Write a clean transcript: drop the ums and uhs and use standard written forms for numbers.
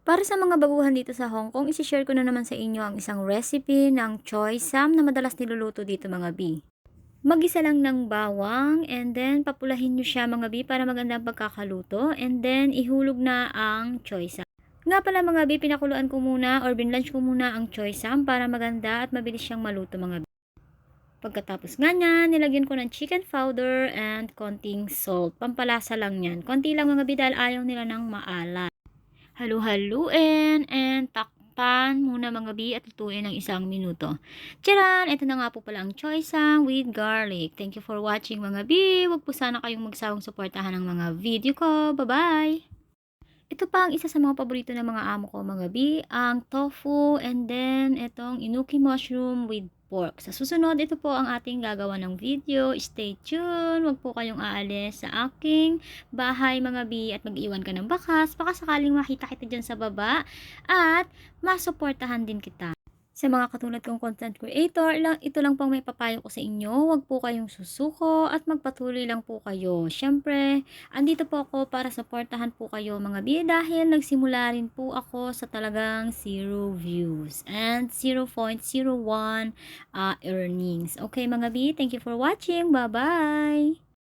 Para sa mga baguhan dito sa Hong Kong, isi-share ko na naman sa inyo ang isang recipe ng choy sam na madalas niluluto dito mga bi. Magisa lang ng bawang and then papulahin nyo siya mga bi para maganda ang pagkakaluto and then ihulog na ang choy sam. Nga pala mga bi, pinakuluan ko muna or binlanch ko muna ang choy sam para maganda at mabilis siyang maluto mga bi. Pagkatapos nga niyan, nilagyan ko ng chicken powder and konting salt. Pampalasa lang yan. Konti lang mga bi dahil ayaw nila ng maalat. Halu-haluin and takpan muna mga bi at lutuin ng 1 minuto. Tcharan! Ito na nga po pala ang choy sam with garlic. Thank you for watching mga bi. Huwag po sana kayong magsawang suportahan ng mga video ko. Bye-bye! Ito pa ang isa sa mga paborito ng mga amo ko mga bi, ang tofu and then itong inuki mushroom with pork. Sa susunod, ito po ang ating gagawa ng video. Stay tuned! Huwag po kayong aalis sa aking bahay mga bi at mag-iwan ka ng bakas. Baka sakaling makita kita dyan sa baba at masuportahan din kita. Sa mga katulad kong content creator, ito lang pong may papayo ko sa inyo. Huwag po kayong susuko at magpatuloy lang po kayo. Siyempre, andito po ako para suportahan po kayo mga bi dahil nagsimula rin po ako sa talagang 0 views and 0.01 earnings. Okay mga bi, thank you for watching. Bye-bye!